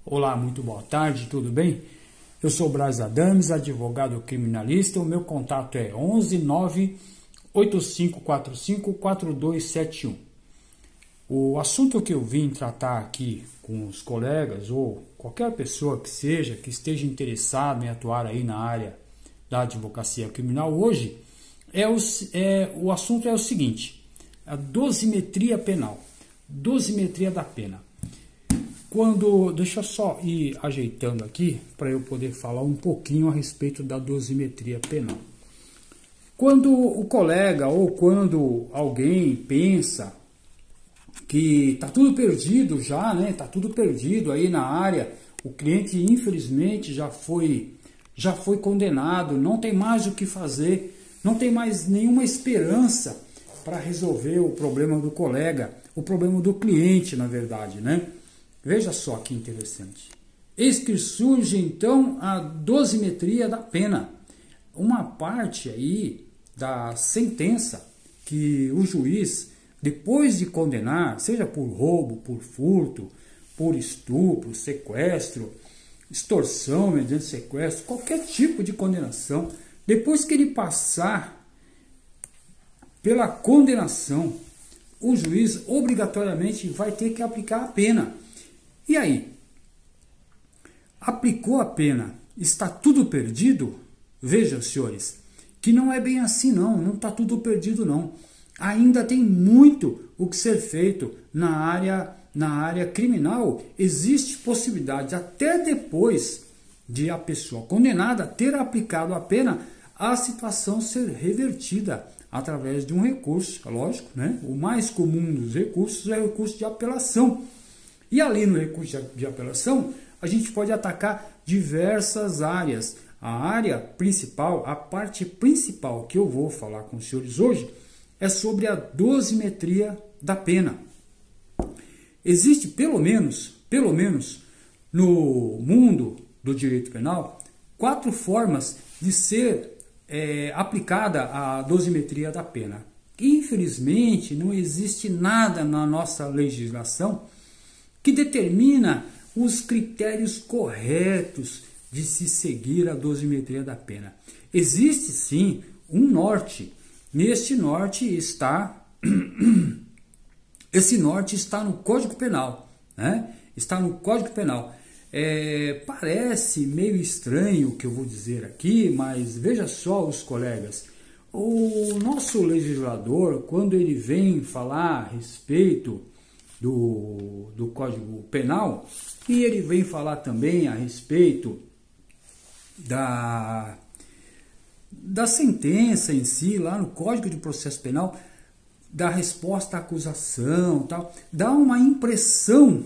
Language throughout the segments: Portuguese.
Olá, muito boa tarde, tudo bem? Eu sou Braz Adames, advogado criminalista. O meu contato é 11 9 8545 4271. O assunto que eu vim tratar aqui com os colegas ou qualquer pessoa que seja que esteja interessado em atuar aí na área da advocacia criminal hoje o assunto é o seguinte: a dosimetria penal, dosimetria da pena. Deixa eu só ir ajeitando aqui para eu poder falar um pouquinho a respeito da dosimetria penal. Quando o colega ou quando alguém pensa que está tudo perdido já, né? Está tudo perdido aí na área, o cliente infelizmente já foi condenado, não tem mais o que fazer, não tem mais nenhuma esperança para resolver o problema do colega, o problema do cliente, na verdade, né? Veja só que interessante. Eis que surge então a dosimetria da pena. Uma parte aí da sentença que o juiz, depois de condenar, seja por roubo, por furto, por estupro, sequestro, extorsão mediante sequestro, qualquer tipo de condenação, depois que ele passar pela condenação, o juiz obrigatoriamente vai ter que aplicar a pena. E aí? Aplicou a pena, está tudo perdido? Vejam, senhores, que não é bem assim não está tudo perdido não. Ainda tem muito o que ser feito na área criminal. Existe possibilidade, até depois de a pessoa condenada ter aplicado a pena, a situação ser revertida através de um recurso, lógico, né? O mais comum dos recursos é o recurso de apelação. E ali no recurso de apelação, a gente pode atacar diversas áreas. A área principal, a parte principal que eu vou falar com os senhores hoje, é sobre a dosimetria da pena. Existe pelo menos no mundo do direito penal, 4 formas de ser aplicada a dosimetria da pena. Infelizmente, não existe nada na nossa legislação que determina os critérios corretos de se seguir a dosimetria da pena. Existe sim um norte. Neste norte está esse norte está no Código Penal, né? Está no Código Penal. Parece meio estranho o que eu vou dizer aqui, mas veja só, os colegas, o nosso legislador, quando ele vem falar a respeito do Código Penal, e ele vem falar também a respeito da sentença em si, lá no Código de Processo Penal, da resposta à acusação, tal, dá uma impressão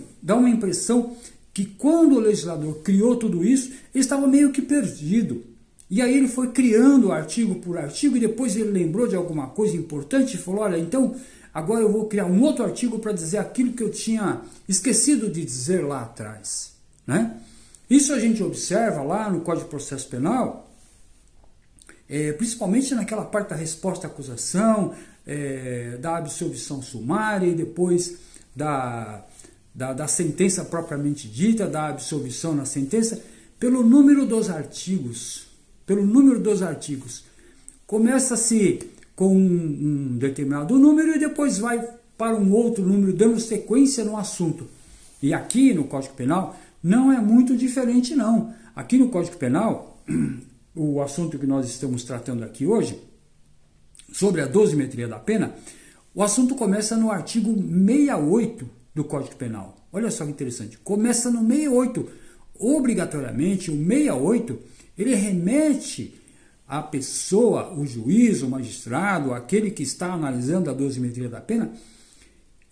que quando o legislador criou tudo isso, ele estava meio que perdido. E aí ele foi criando artigo por artigo e depois ele lembrou de alguma coisa importante e falou: olha, então agora eu vou criar um outro artigo para dizer aquilo que eu tinha esquecido de dizer lá atrás, né? Isso a gente observa lá no Código de Processo Penal, principalmente naquela parte da resposta à acusação, da absolvição sumária e depois da sentença propriamente dita, da absolvição na sentença, pelo número dos artigos. Começa-se com um determinado número e depois vai para um outro número, dando sequência no assunto. E aqui no Código Penal não é muito diferente não. Aqui no Código Penal, o assunto que nós estamos tratando aqui hoje, sobre a dosimetria da pena, o assunto começa no artigo 68 do Código Penal. Olha só que interessante. Começa no 68. Obrigatoriamente, o 68, ele remete a pessoa, o juiz, o magistrado, aquele que está analisando a dosimetria da pena,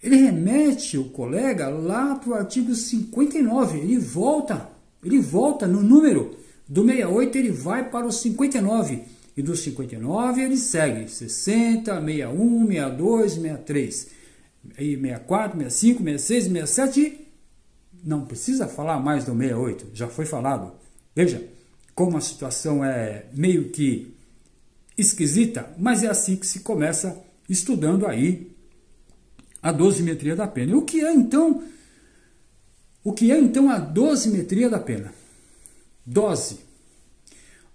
ele remete o colega lá para o artigo 59, ele volta no número do 68, ele vai para o 59, e do 59 ele segue 60, 61, 62, 63, aí 64, 65, 66, 67, não precisa falar mais do 68, já foi falado. Veja como a situação é meio que esquisita, mas é assim que se começa estudando aí a dosimetria da pena. E o que é então O que é então a dosimetria da pena? Dose.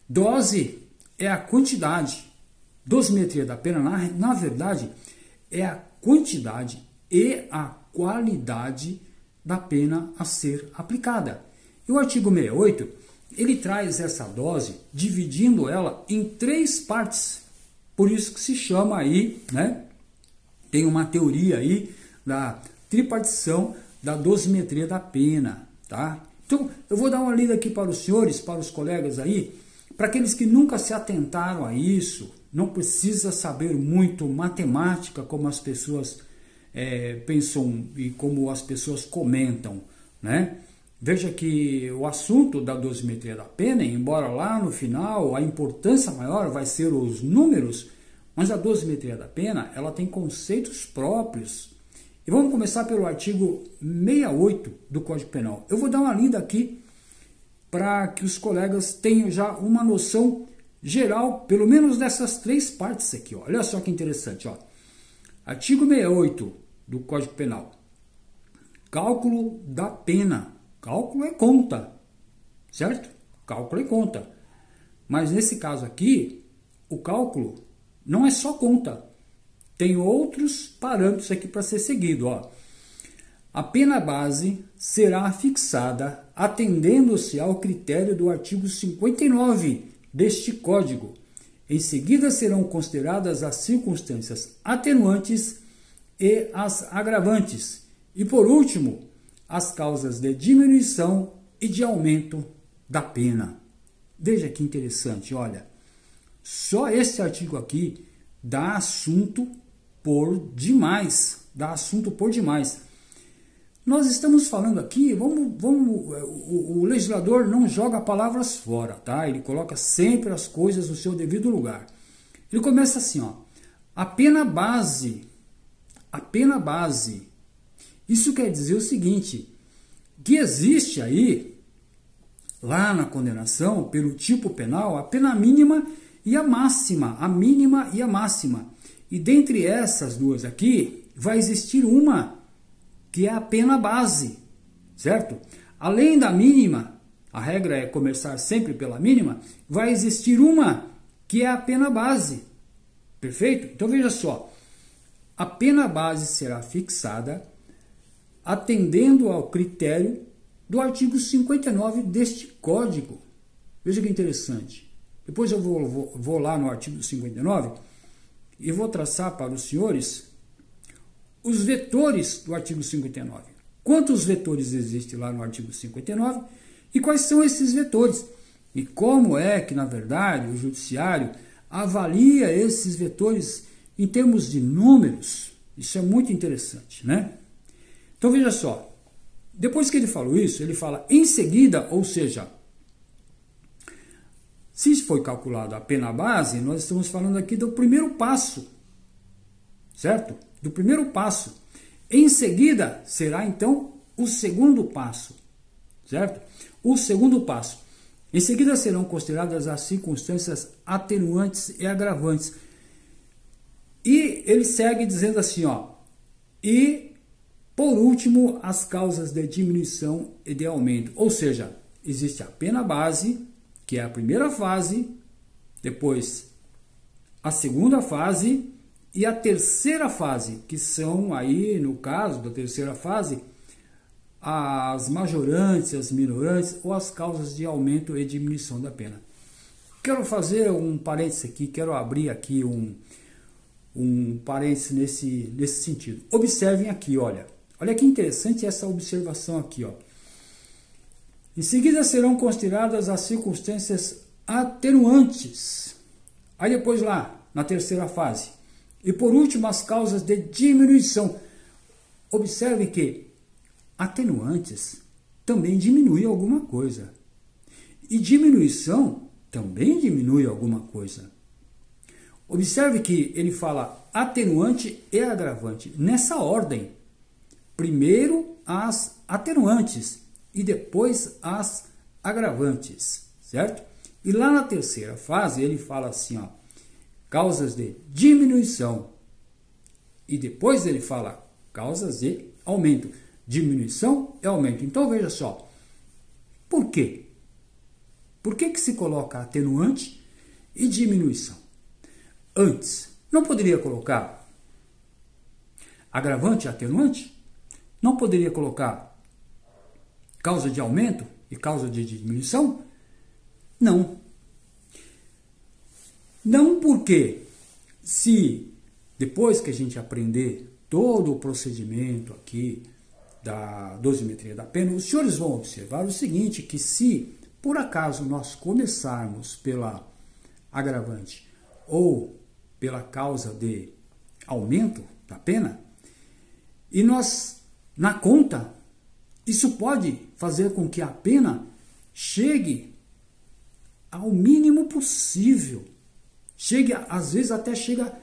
Dose é a quantidade. Dosimetria da pena, na verdade, é a quantidade e a qualidade da pena a ser aplicada. E o artigo 68, ele traz essa dose dividindo ela em 3 partes. Por isso que se chama aí, né? Tem uma teoria aí da tripartição da dosimetria da pena, tá? Então, eu vou dar uma lida aqui para os senhores, para os colegas aí, para aqueles que nunca se atentaram a isso. Não precisa saber muito matemática como as pessoas pensam e como as pessoas comentam, né? Veja que o assunto da dosimetria da pena, embora lá no final a importância maior vai ser os números, mas a dosimetria da pena, ela tem conceitos próprios. E vamos começar pelo artigo 68 do Código Penal. Eu vou dar uma lida aqui para que os colegas tenham já uma noção geral, pelo menos dessas 3 partes aqui. Ó. Olha só que interessante. Ó. Artigo 68 do Código Penal. Cálculo da pena. Cálculo é conta, certo? Cálculo é conta. Mas nesse caso aqui, o cálculo não é só conta. Tem outros parâmetros aqui para ser seguido. Ó. A pena base será fixada atendendo-se ao critério do artigo 59 deste Código. Em seguida serão consideradas as circunstâncias atenuantes e as agravantes. E por último, as causas de diminuição e de aumento da pena. Veja que interessante, olha. Só esse artigo aqui dá assunto por demais. Dá assunto por demais. Nós estamos falando aqui, o legislador não joga palavras fora, tá? Ele coloca sempre as coisas no seu devido lugar. Ele começa assim, ó. A pena base. Isso quer dizer o seguinte, que existe aí, lá na condenação, pelo tipo penal, a pena mínima e a máxima, a mínima e a máxima. E dentre essas duas aqui, vai existir uma, que é a pena base, certo? Além da mínima, a regra é começar sempre pela mínima, vai existir uma, que é a pena base, perfeito? Então veja só, a pena base será fixada atendendo ao critério do artigo 59 deste Código. Veja que interessante. Depois eu vou lá no artigo 59 e vou traçar para os senhores os vetores do artigo 59. Quantos vetores existem lá no artigo 59 e quais são esses vetores? E como é que, na verdade, o judiciário avalia esses vetores em termos de números? Isso é muito interessante, né? Então veja só, depois que ele falou isso, ele fala em seguida, ou seja, se foi calculado a pena base, nós estamos falando aqui do primeiro passo, certo? Do primeiro passo. Em seguida, será então o segundo passo, certo? O segundo passo. Em seguida serão consideradas as circunstâncias atenuantes e agravantes. E ele segue dizendo assim, ó, e por último, as causas de diminuição e de aumento. Ou seja, existe a pena base, que é a primeira fase, depois a segunda fase e a terceira fase, que são aí, no caso da terceira fase, as majorantes, as minorantes ou as causas de aumento e diminuição da pena. Quero fazer um parênteses aqui, quero abrir aqui um parênteses nesse sentido. Observem aqui, olha que interessante essa observação aqui, ó. Em seguida serão consideradas as circunstâncias atenuantes. Aí depois lá, na terceira fase. E por último, as causas de diminuição. Observe que atenuantes também diminui alguma coisa. E diminuição também diminui alguma coisa. Observe que ele fala atenuante e agravante. Nessa ordem. Primeiro as atenuantes e depois as agravantes, certo? E lá na terceira fase ele fala assim, ó, causas de diminuição e depois ele fala causas de aumento. diminuição e aumento. Então veja só, por quê? Por que se coloca atenuante e diminuição? Antes, não poderia colocar agravante e atenuante? Não poderia colocar causa de aumento e causa de diminuição? Não. Não, porque se depois que a gente aprender todo o procedimento aqui da dosimetria da pena, os senhores vão observar o seguinte, que se por acaso nós começarmos pela agravante ou pela causa de aumento da pena, e nós, na conta, isso pode fazer com que a pena chegue ao mínimo possível. Às vezes até chega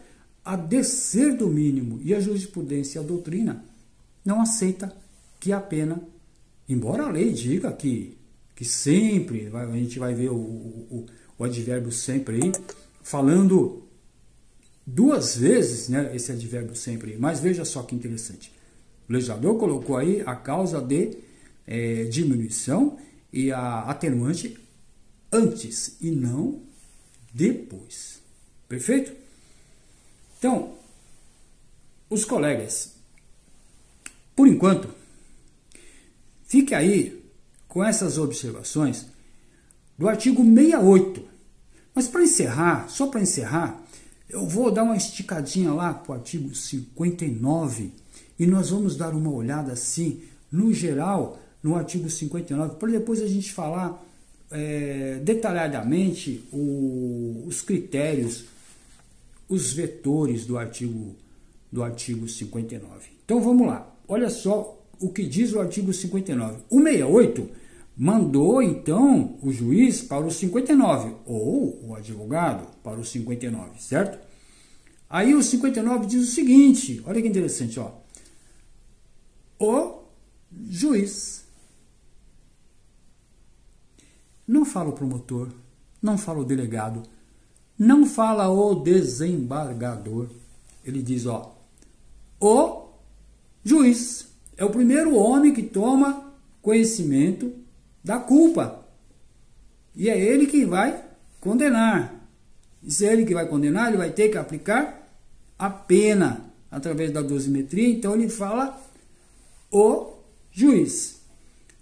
a descer do mínimo. E a jurisprudência e a doutrina não aceita que a pena, embora a lei diga que sempre, a gente vai ver o advérbio sempre aí, falando duas vezes, né, esse advérbio sempre aí. Mas veja só que interessante. O legislador colocou aí a causa de diminuição e a atenuante antes e não depois. Perfeito? Então, os colegas, por enquanto, fique aí com essas observações do artigo 68. Mas para encerrar, só para encerrar, eu vou dar uma esticadinha lá para o artigo 59 e nós vamos dar uma olhada assim, no geral, no artigo 59, para depois a gente falar detalhadamente os critérios, os vetores do artigo 59. Então vamos lá, olha só o que diz o artigo 59. O 68 mandou então o juiz para o 59, ou o advogado para o 59, certo? Aí o 59 diz o seguinte, olha que interessante, ó. O juiz, não fala o promotor, não fala o delegado, não fala o desembargador. Ele diz, ó, o juiz é o primeiro homem que toma conhecimento da culpa. E é ele que vai condenar. E se é ele que vai condenar, ele vai ter que aplicar a pena através da dosimetria. Então ele fala o juiz,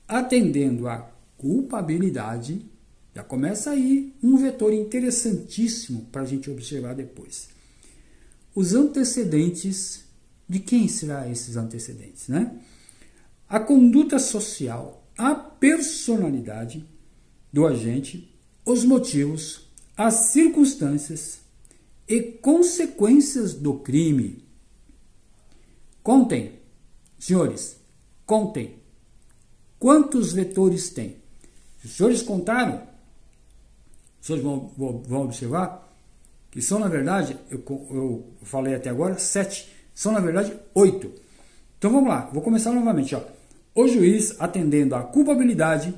atendendo a culpabilidade. Já começa aí um vetor interessantíssimo para a gente observar depois. Os antecedentes, de quem serão esses antecedentes, né? A conduta social, a personalidade do agente, os motivos, as circunstâncias e consequências do crime. Contem, senhores, contem. Quantos vetores tem? Se os senhores contaram, os senhores vão observar que são, na verdade, eu falei até agora, 7. São, na verdade, 8. Então, vamos lá. Vou começar novamente. Ó. O juiz, atendendo à culpabilidade,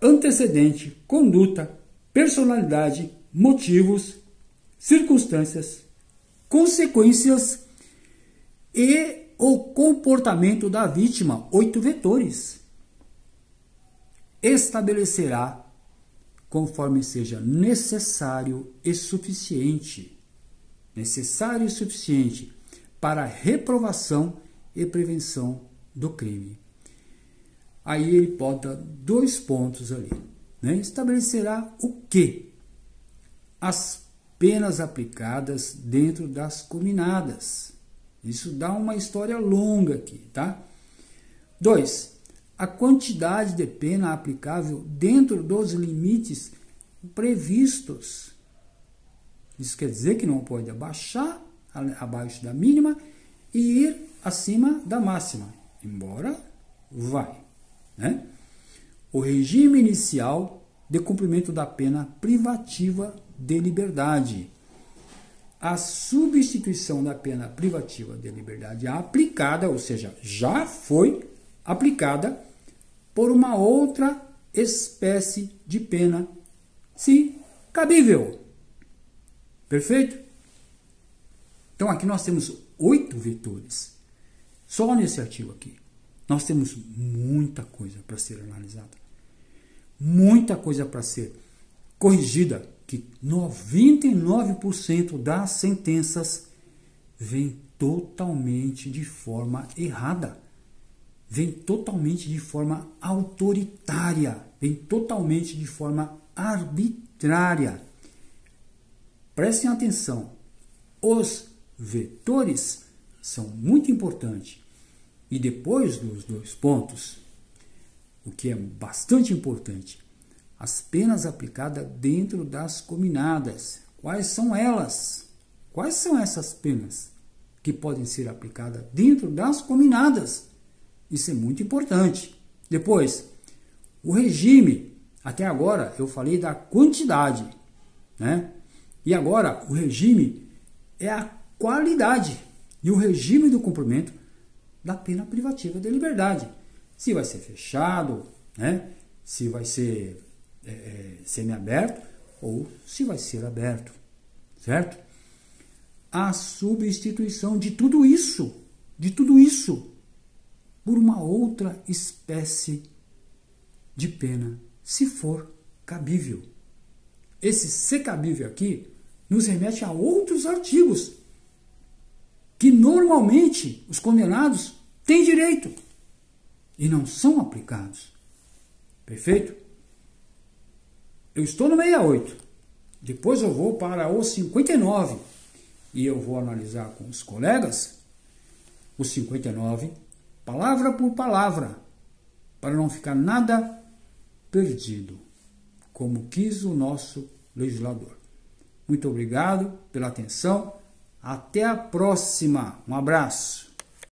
antecedente, conduta, personalidade, motivos, circunstâncias, consequências e o comportamento da vítima, 8 vetores. Estabelecerá conforme seja necessário e suficiente para a reprovação e prevenção do crime. Aí ele bota 2 pontos ali, né? Estabelecerá o quê? As penas aplicadas dentro das cominadas. Isso dá uma história longa aqui, tá? 2. A quantidade de pena aplicável dentro dos limites previstos. Isso quer dizer que não pode abaixar abaixo da mínima e ir acima da máxima, embora vai, né? O regime inicial de cumprimento da pena privativa de liberdade. A substituição da pena privativa de liberdade aplicada, ou seja, já foi aplicada por uma outra espécie de pena, se cabível. Perfeito? Então aqui nós temos 8 vetores, só nesse artigo aqui. Nós temos muita coisa para ser analisada, muita coisa para ser corrigida, que 99% das sentenças vem totalmente de forma errada, vem totalmente de forma autoritária, vem totalmente de forma arbitrária. Prestem atenção, os vetores são muito importantes. E depois dos 2 pontos, o que é bastante importante, as penas aplicadas dentro das cominadas. Quais são elas? Quais são essas penas que podem ser aplicadas dentro das cominadas? Isso é muito importante. Depois, o regime. Até agora eu falei da quantidade, né? E agora o regime é a qualidade. E o regime do cumprimento da pena privativa de liberdade. Se vai ser fechado, né? Se vai ser semiaberto ou se vai ser aberto, certo? A substituição de tudo isso por uma outra espécie de pena, se for cabível. Esse ser cabível aqui nos remete a outros artigos que normalmente os condenados têm direito e não são aplicados. Perfeito? Eu estou no 68. Depois eu vou para o 59 e eu vou analisar com os colegas o 59, palavra por palavra, para não ficar nada perdido, como quis o nosso legislador. Muito obrigado pela atenção. Até a próxima. Um abraço.